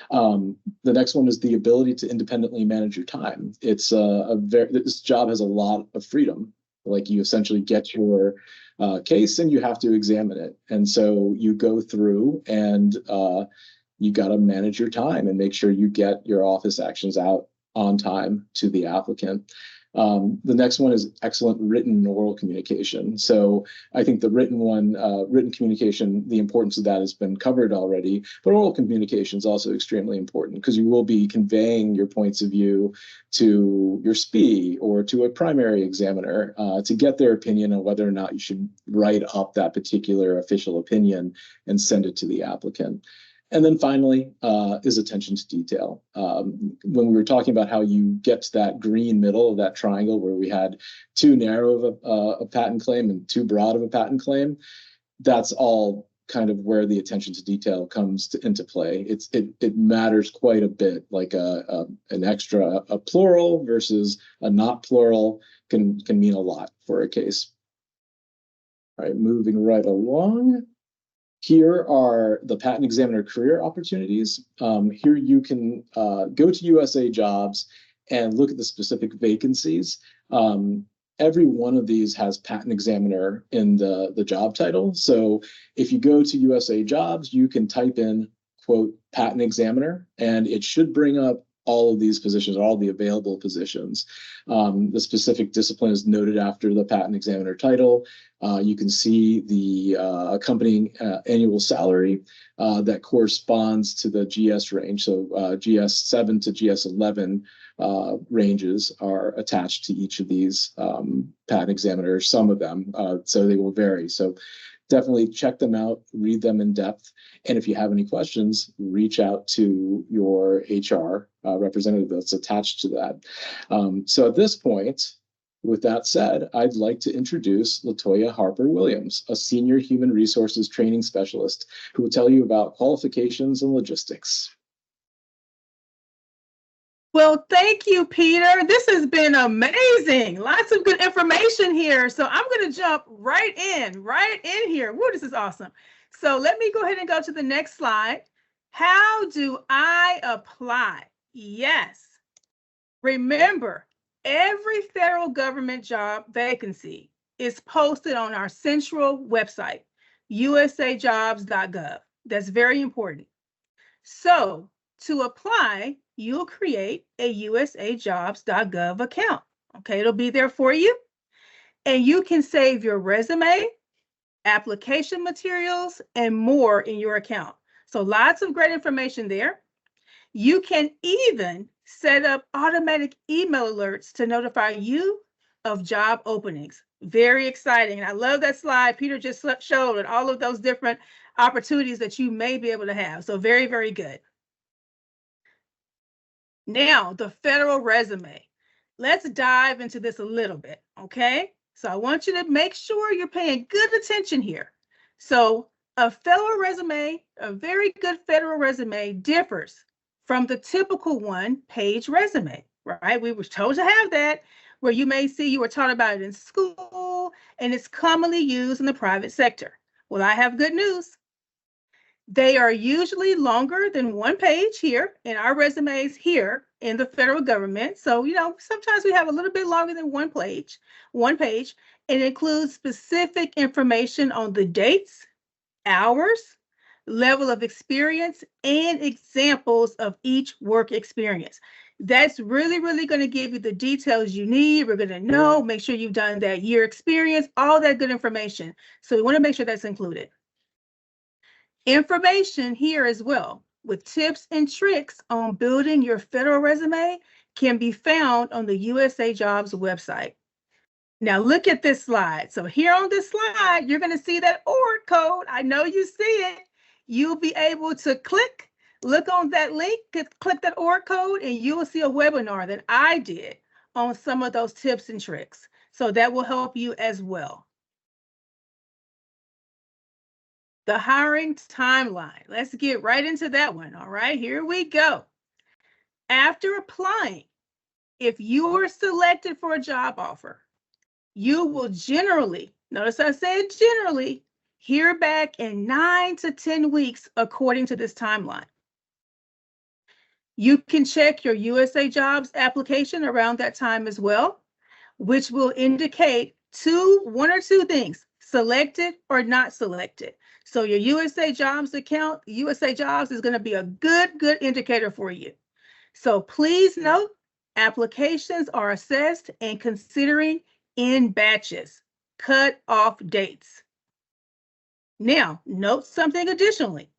The next one is the ability to independently manage your time. It's this job has a lot of freedom. Like you essentially get your case and you have to examine it. And so you go through and you got to manage your time and make sure you get your office actions out on time to the applicant. The next one is excellent written and oral communication. So I think the written communication, the importance of that has been covered already, but oral communication is also extremely important, because you will be conveying your points of view to your SPE or to a primary examiner to get their opinion on whether or not you should write up that particular official opinion and send it to the applicant. And then finally is attention to detail. When we were talking about how you get to that green middle of that triangle where we had too narrow of a patent claim and too broad of a patent claim, that's all kind of where the attention to detail comes into play. It matters quite a bit, like a plural versus a not plural can mean a lot for a case. All right, moving right along. Here are the patent examiner career opportunities. Here you can go to USA Jobs and look at the specific vacancies. Every one of these has patent examiner in the job title. So if you go to USA Jobs, you can type in, quote, patent examiner, and it should bring up all of these positions, all the available positions. The specific discipline is noted after the patent examiner title. You can see the accompanying annual salary that corresponds to the GS range. So GS7 to GS11 ranges are attached to each of these patent examiners, some of them, so they will vary. So definitely check them out, read them in depth. And if you have any questions, reach out to your HR representative that's attached to that. So at this point, with that said, I'd like to introduce LaToya Harper-Williams, a senior human resources training specialist who will tell you about qualifications and logistics. Well, thank you, Peter. This has been amazing. Lots of good information here. So I'm going to jump right in here. Woo, this is awesome. So let me go ahead and go to the next slide. How do I apply? Yes. Remember, every federal government job vacancy is posted on our central website, usajobs.gov. That's very important. So to apply, you'll create a usajobs.gov account. Okay, it'll be there for you. And you can save your resume, application materials, and more in your account. So lots of great information there. You can even set up automatic email alerts to notify you of job openings. Very exciting. And I love that slide Peter just showed and all of those different opportunities that you may be able to have. So very, very good. Now, the federal resume. Let's dive into this a little bit, okay? So I want you to make sure you're paying good attention here. So a federal resume, a very good federal resume differs from the typical one-page resume, right? We were told to have that, where you may see you were taught about it in school, and it's commonly used in the private sector. Well, I have good news. They are usually longer than one page here in our resumes here in the federal government. So, you know, sometimes we have a little bit longer than one page. It includes specific information on the dates, hours, level of experience, and examples of each work experience. That's really, really going to give you the details you need. We're going to know, make sure you've done that year experience, all that good information. So we want to make sure that's included. Information here as well with tips and tricks on building your federal resume can be found on the USA Jobs website. Now look at this slide. So here on this slide, you're going to see that ORG code. I know you see it. You'll be able to look on that link, click that ORG code, and you will see a webinar that I did on some of those tips and tricks. So that will help you as well. The hiring timeline. Let's get right into that one. All right, here we go. After applying, if you are selected for a job offer, you will generally, notice I said generally, hear back in 9 to 10 weeks according to this timeline. You can check your USA Jobs application around that time as well, which will indicate one or two things, selected or not selected. So your USA Jobs account, USA Jobs is going to be a good indicator for you. So please note, applications are assessed and considering in batches, cut-off dates. Now, note something additionally.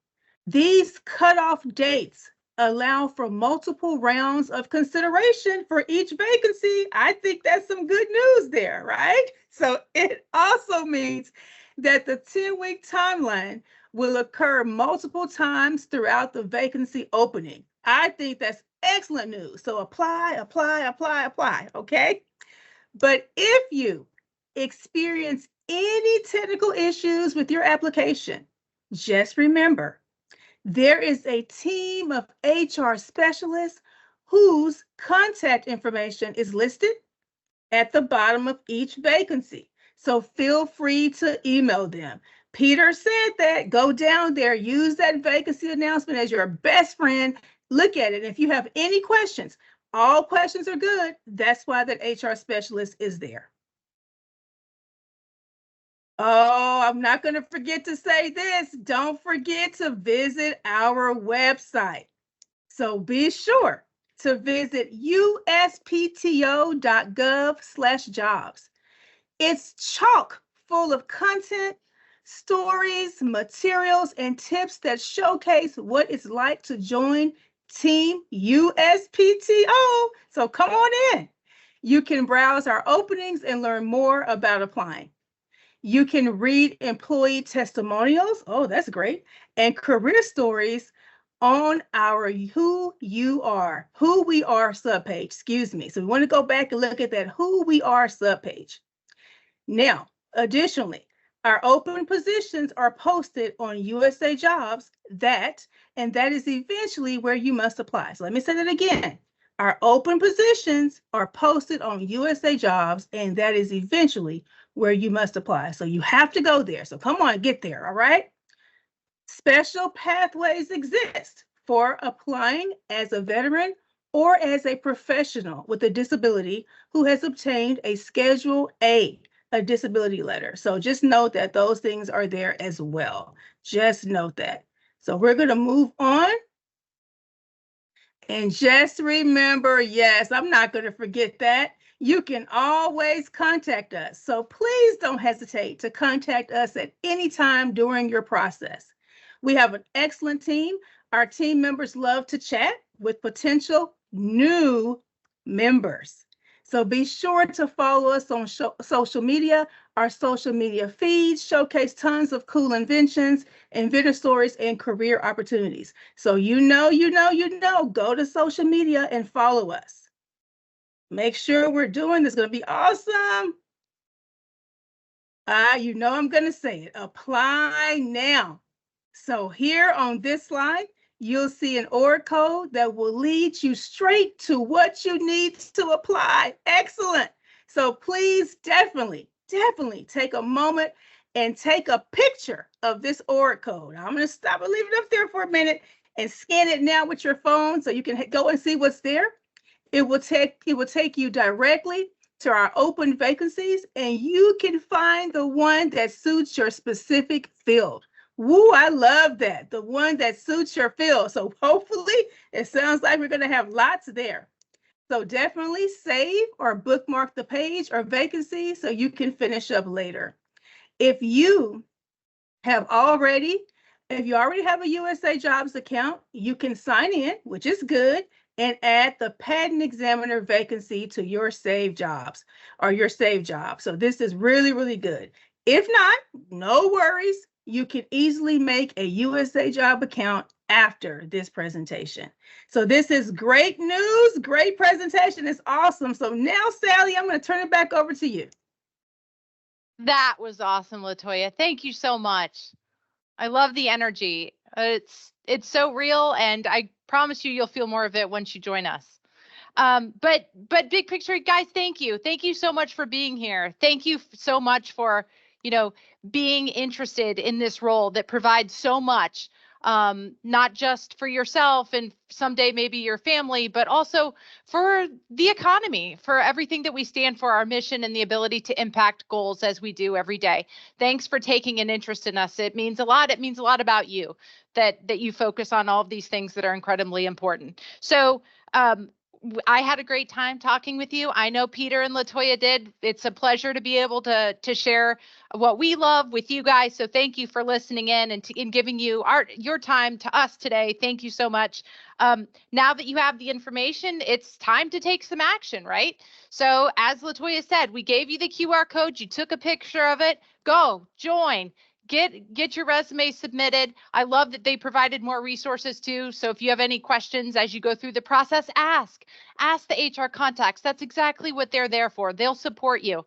These cut-off dates allow for multiple rounds of consideration for each vacancy. I think that's some good news there, right? So it also means that the 10-week timeline will occur multiple times throughout the vacancy opening. I think that's excellent news. So apply, okay? But if you experience any technical issues with your application, just remember, there is a team of HR specialists whose contact information is listed at the bottom of each vacancy. So feel free to email them. Peter said that. Go down there, use that vacancy announcement as your best friend. Look at it. If you have any questions, all questions are good. That's why that HR specialist is there. Oh, I'm not going to forget to say this. Don't forget to visit our website. So be sure to visit uspto.gov/jobs. It's chock full of content, stories, materials, and tips that showcase what it's like to join Team USPTO. So come on in. You can browse our openings and learn more about applying. You can read employee testimonials. Oh, that's great. And career stories on our Who We Are subpage, excuse me. So we want to go back and look at that Who We Are subpage. Now, additionally, our open positions are posted on USA Jobs, and that is eventually where you must apply. So let me say that again. Our open positions are posted on USA Jobs, and that is eventually where you must apply. So you have to go there. So come on, get there, all right? Special pathways exist for applying as a veteran or as a professional with a disability who has obtained a Schedule A, a disability letter. So just note that those things are there as well. Just note that. So we're going to move on. And just remember, yes, I'm not going to forget that. You can always contact us. So please don't hesitate to contact us at any time during your process. We have an excellent team. Our team members love to chat with potential new members. So be sure to follow us on social media. Our social media feeds showcase tons of cool inventions, inventor stories, and career opportunities. So go to social media and follow us. Make sure we're doing this. It's going to be awesome. I'm going to say it. Apply now. So here on this slide, you'll see an OR code that will lead you straight to what you need to apply. Excellent. So please definitely take a moment and take a picture of this OR code. I'm going to stop and leave it up there for a minute and scan it now with your phone so you can go and see what's there. It will take you directly to our open vacancies, and you can find the one that suits your specific field. Woo, I love that. The one that suits your field. So hopefully it sounds like we're going to have lots there. So definitely save or bookmark the page or vacancy so you can finish up later. If you already have a USA Jobs account, you can sign in, which is good, and add the patent examiner vacancy to your saved jobs or your saved job. So this is really, really good. If not, no worries. You can easily make a USA Job account after this presentation. So this is great news, great presentation. It's awesome. So now, Sally, I'm going to turn it back over to you. That was awesome, LaToya. Thank you so much. I love the energy. It's so real, and I promise you'll feel more of it once you join us. But big picture, guys, thank you. Thank you so much for being here. Thank you so much for, being interested in this role that provides so much, not just for yourself and someday maybe your family, but also for the economy, for everything that we stand for, our mission and the ability to impact goals as we do every day. Thanks for taking an interest in us. It means a lot. It means a lot about you that you focus on all of these things that are incredibly important. So, I had a great time talking with you. I know Peter and LaToya did. It's a pleasure to be able to share what we love with you guys. So thank you for listening in and giving you your time to us today. Thank you so much. Now that you have the information, it's time to take some action, right? So as LaToya said, we gave you the QR code. You took a picture of it. Go, join. Get your resume submitted. I love that they provided more resources too. So if you have any questions as you go through the process, ask the HR contacts. That's exactly what they're there for. They'll support you.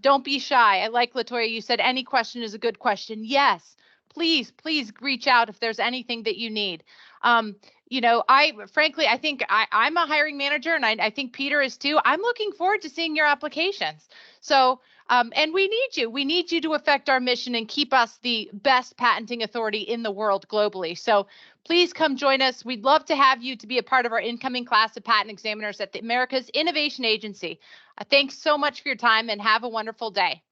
Don't be shy. I like LaToya, you said any question is a good question. Yes, please reach out if there's anything that you need. I think I'm a hiring manager, and I think Peter is too. I'm looking forward to seeing your applications. So, and we need you. We need you to affect our mission and keep us the best patenting authority in the world globally. So please come join us. We'd love to have you to be a part of our incoming class of patent examiners at the America's Innovation Agency. Thanks so much for your time, and have a wonderful day.